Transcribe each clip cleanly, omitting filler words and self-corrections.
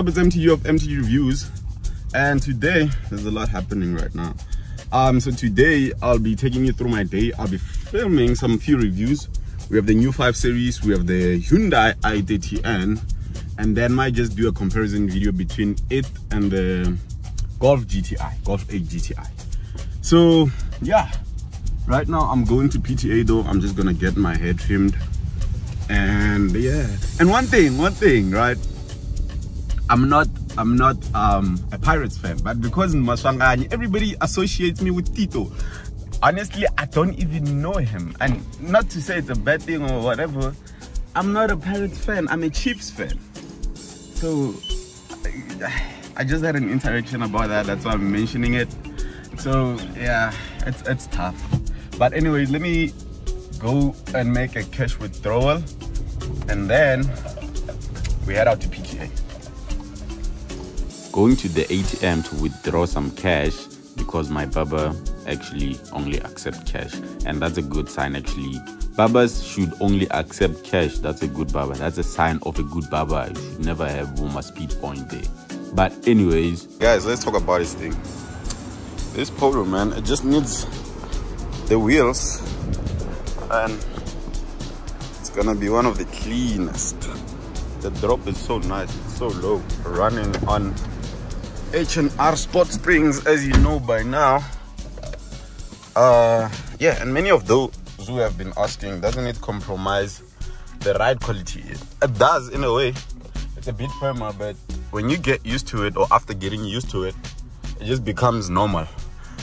up? It's MTG of MTG Reviews, and today there's a lot happening right now. So today I'll be taking you through my day. I'll be filming some few reviews. We have the new 5 Series, we have the Hyundai i30N, and then might just do a comparison video between it and the Golf 8 GTI. So yeah, right now I'm going to PTA though. I'm just gonna get my hair trimmed, and yeah. And one thing, right? I'm not a Pirates fan, but because in Maswangani everybody associates me with Tito. Honestly, I don't even know him, and not to say it's a bad thing or whatever. I'm not a Pirates fan, I'm a Chiefs fan. So I just had an interaction about that, that's why I'm mentioning it. So yeah, it's tough. But anyway, let me go and make a cash withdrawal, and then we head out to PTA. Going to the ATM to withdraw some cash because my baba actually only accept cash, and that's a good sign. Actually, babas should only accept cash. That's a good baba. That's a sign of a good baba. You should never have Woma speed point there. But anyways, guys, let's talk about this thing. This Polo, man, it just needs the wheels, and it's gonna be one of the cleanest. The drop is so nice, it's so low. Running on H&R Sport Springs, as you know by now. Yeah, and many of those who have been asking, doesn't it compromise the ride quality? It does in a way. It's a bit firmer, but when you get used to it, or after getting used to it, it just becomes normal.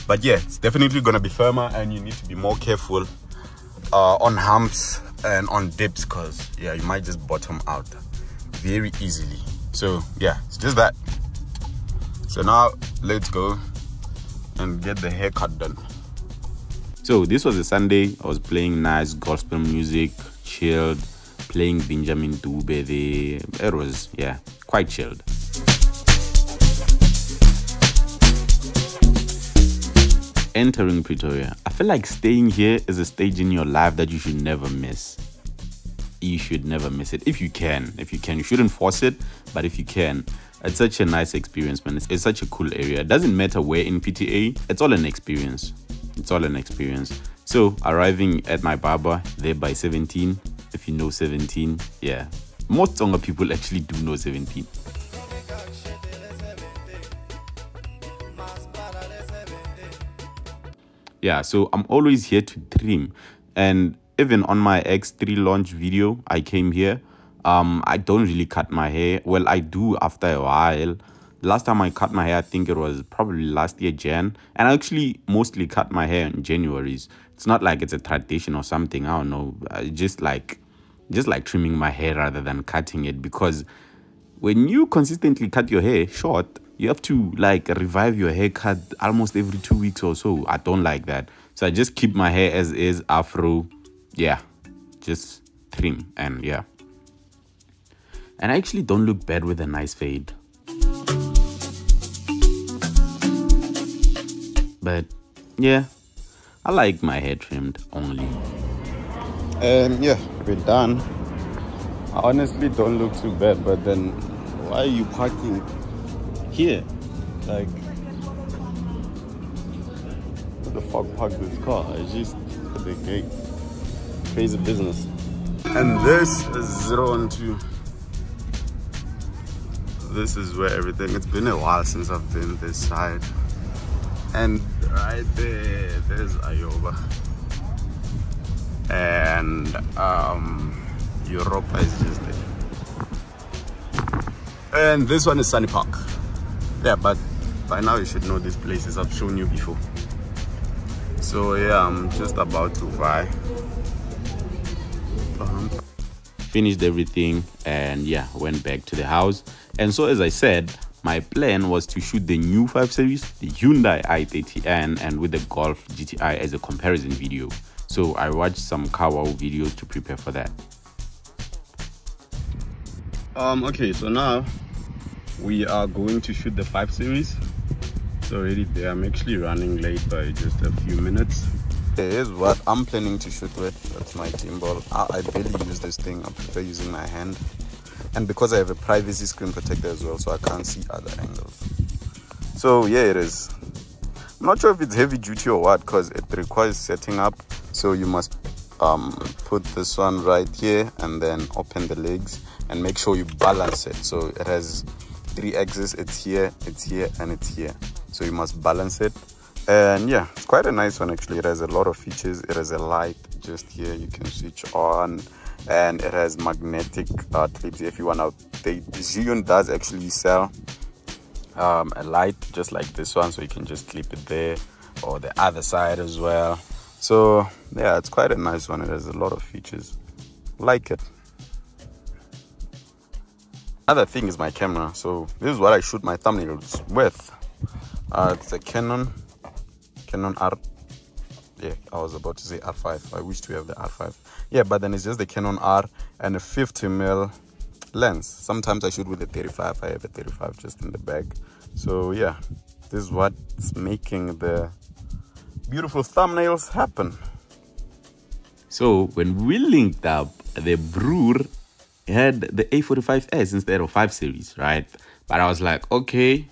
But yeah, it's definitely gonna be firmer, and you need to be more careful on humps and on dips, because yeah, you might just bottom out very easily. So yeah, it's just that. So now let's go and get the haircut done. So this was a Sunday. I was playing nice gospel music, chilled, playing Benjamin Dube there. It was, yeah, quite chilled. Entering Pretoria, I feel like staying here is a stage in your life that you should never miss. You should never miss it. If you can, you shouldn't force it, but if you can, it's such a nice experience, man. It's such a cool area. It doesn't matter where in PTA, it's all an experience. It's all an experience. So arriving at my barber there by 17, if you know 17, yeah, most Tsonga people actually do know 17. Yeah, so I'm always here to trim, and even on my X3 launch video, I came here. I don't really cut my hair. Well, I do after a while. Last time I cut my hair, I think it was probably last year, Jan. And I actually mostly cut my hair in Januaries. It's not like it's a tradition or something. I don't know. Just like trimming my hair rather than cutting it. Because when you consistently cut your hair short, you have to like revive your haircut almost every 2 weeks or so. I don't like that. So I just keep my hair as is, afro. Yeah, just trim, and yeah. And I actually don't look bad with a nice fade. But yeah, I like my hair trimmed only. And yeah, we're done. I honestly don't look too bad, but then why are you parking here? Like, who the fuck parked this car? It's just at the gate. Crazy business. And this is 012. This is where everything, it's been a while since I've been this side. And right there, there's Ayoba. And Europa is just there. And this one is Sunny Park. Yeah, but by now you should know these places. I've shown you before. So yeah, I'm just about to buy. Finished everything, and yeah, went back to the house. And so as I said, my plan was to shoot the new 5 Series, the Hyundai i30N, and with the Golf GTI as a comparison video. So I watched some car wow videos to prepare for that. Okay, so now we are going to shoot the 5 Series. It's already there. I'm actually running late by just a few minutes. Here's what I'm planning to shoot with. That's my gimbal. I barely use this thing. I prefer using my hand. And because I have a privacy screen protector as well, so I can't see other angles. So yeah, it is. I'm not sure if it's heavy duty or what, because it requires setting up. So you must put this one right here and then open the legs and make sure you balance it. So it has 3 axes. It's here, and it's here. So you must balance it. And yeah, it's quite a nice one actually. It has a lot of features. It has a light just here you can switch on, and it has magnetic clips if you want to. Zhiyun does actually sell a light just like this one, so you can just clip it there or the other side as well. So yeah, it's quite a nice one. It has a lot of features. Like it. Another thing is my camera. So this is what I shoot my thumbnails with. It's a Canon R. Yeah, I was about to say R5. I wish to have the R5. Yeah, but then it's just the Canon R and a 50mm lens. Sometimes I shoot with a 35. I have a 35 just in the bag. So yeah, this is what's making the beautiful thumbnails happen. So when we linked up, the brewer had the A45s instead of 5 series, right? But I was like, okay,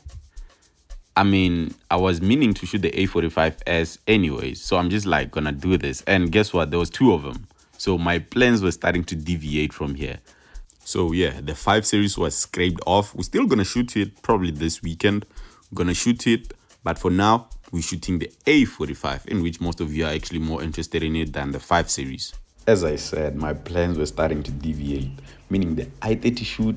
I mean, I was meaning to shoot the A45s anyways, so I'm just like gonna do this. And guess what? There was 2 of them. So my plans were starting to deviate from here. So yeah, the 5 series was scraped off. We're still gonna shoot it probably this weekend. We're gonna shoot it, but for now, we're shooting the A45, in which most of you are actually more interested in it than the 5 series. As I said, my plans were starting to deviate, meaning the I-30 shoot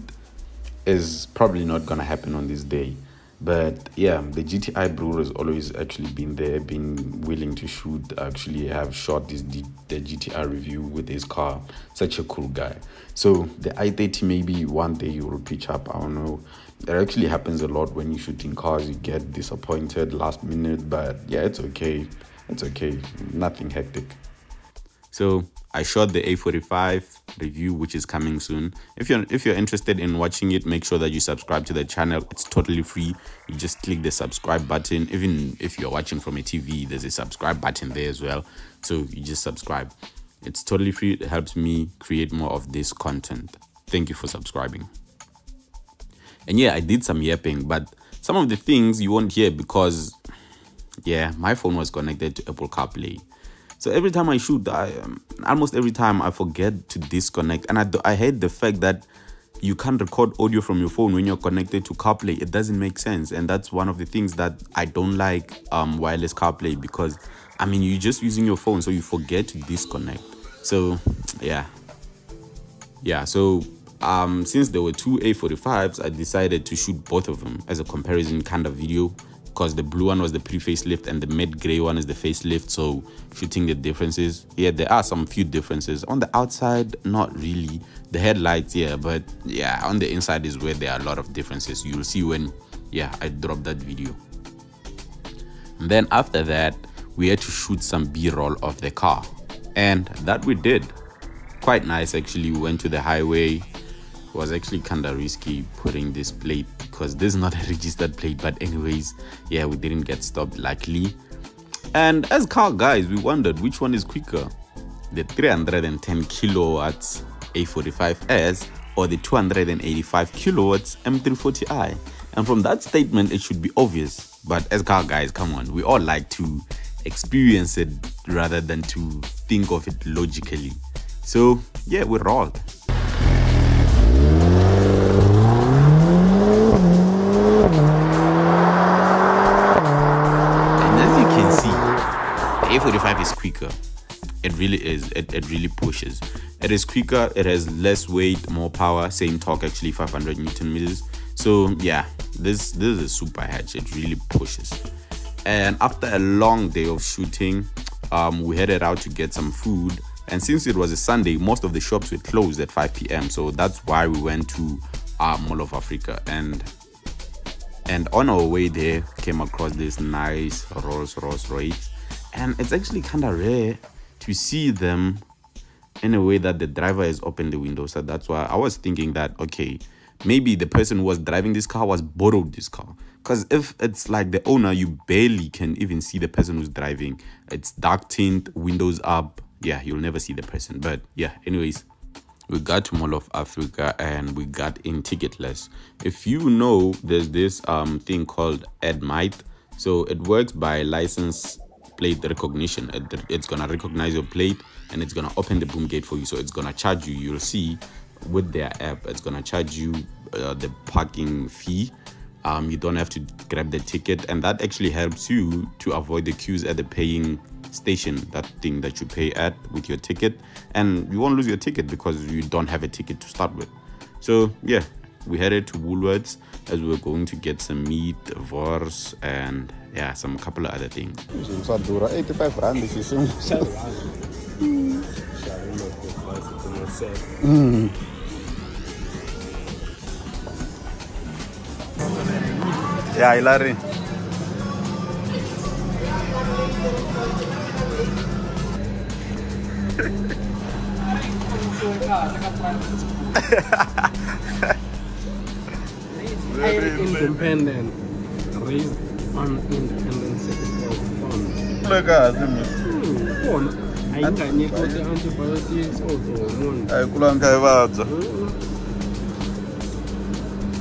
is probably not gonna happen on this day. But yeah, the GTI brewer has always actually been there, been willing to shoot, actually have shot the GTI review with his car. Such a cool guy. So the I-30, maybe one day you will pitch up, I don't know. It actually happens a lot when you're shooting cars. You get disappointed last minute, but yeah, it's okay. It's okay, nothing hectic. So I shot the A45 review, which is coming soon. If you're interested in watching it, make sure that you subscribe to the channel. It's totally free. You just click the subscribe button. Even if you're watching from a TV, there's a subscribe button there as well. So you just subscribe. It's totally free. It helps me create more of this content. Thank you for subscribing. And yeah, I did some yapping, but some of the things you won't hear because yeah, my phone was connected to Apple CarPlay. So every time I shoot, almost every time I forget to disconnect. And I hate the fact that you can't record audio from your phone when you're connected to CarPlay. It doesn't make sense. And that's one of the things that I don't like wireless CarPlay, because, I mean, you're just using your phone, so you forget to disconnect. So, yeah. Yeah, so since there were 2 A45s, I decided to shoot both of them as a comparison kind of video, because the blue one was the pre-facelift and the mid gray one is the facelift. So shooting the differences, yeah, there are some few differences on the outside, not really. The headlights, yeah, but yeah, on the inside is where there are a lot of differences. You'll see when, yeah, I drop that video. And then after that, we had to shoot some b-roll of the car, and that we did. Quite nice actually. We went to the highway. It was actually kind of risky putting this plate because this is not a registered plate, but anyways, yeah, we didn't get stopped luckily. And as car guys, we wondered which one is quicker, the 310 kilowatts A45s or the 285 kilowatts M340i. And from that statement, it should be obvious, but as car guys, come on, we all like to experience it rather than to think of it logically. So yeah, we rolled. A45 is quicker. It really is. It really pushes. It is quicker. It has less weight, more power, same torque, actually 500 Newton meters. So yeah, this is a super hatch. It really pushes. And after a long day of shooting, we headed out to get some food. And since it was a Sunday, most of the shops were closed at 5 p.m. So that's why we went to Mall of Africa. And on our way there, came across this nice Rolls Royce. And it's actually kind of rare to see them in a way that the driver has opened the window. So that's why I was thinking that, okay, maybe the person who was driving this car was borrowed this car. Because if it's like the owner, you barely can even see the person who's driving. It's dark tint, windows up. Yeah, you'll never see the person. But yeah, anyways, we got to Mall of Africa and we got in ticketless. If you know, there's this thing called Admite. So it works by license plate recognition. It's gonna recognize your plate and it's gonna open the boom gate for you. So it's gonna charge you. You'll see with their app, it's gonna charge you the parking fee. You don't have to grab the ticket, and that actually helps you to avoid the queues at the paying station, that thing that you pay at with your ticket, and you won't lose your ticket because you don't have a ticket to start with. So yeah, we headed to Woolworths as we were going to get some meat, wors, and yeah, some couple of other things. 85 rand is yeah, Hilary. Independent, raised on independent sector funds. Look at him. I need the antibiotics also. I couldn't have out.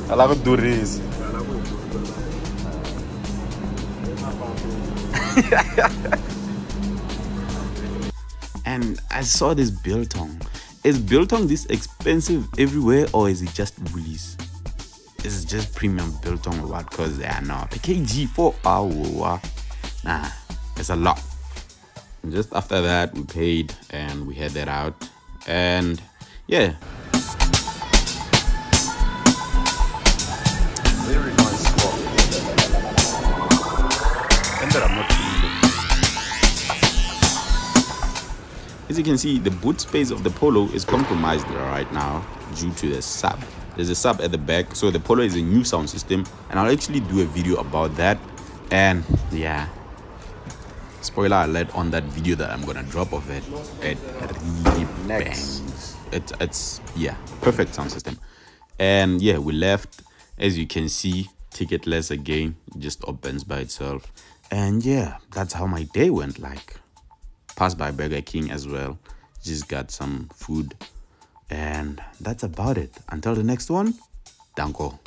I love it, do this. And I saw this biltong. Is biltong this expensive everywhere, or is it just Woolies? Is it just premium biltong or what? Because yeah, no, the kg for our nah, it's a lot. And just after that, we paid and we headed out, and yeah. Very nice spot. And that I'm not As you can see, the boot space of the Polo is compromised right now due to the sub. There's a sub at the back, so the Polo is a new sound system, and I'll actually do a video about that. And yeah, spoiler alert on that video that I'm gonna drop of it. It really bangs. It's yeah, perfect sound system. And yeah, we left. As you can see, ticketless again, it just opens by itself. And yeah, that's how my day went. Like, passed by Burger King as well, just got some food, and that's about it. Until the next one, danko.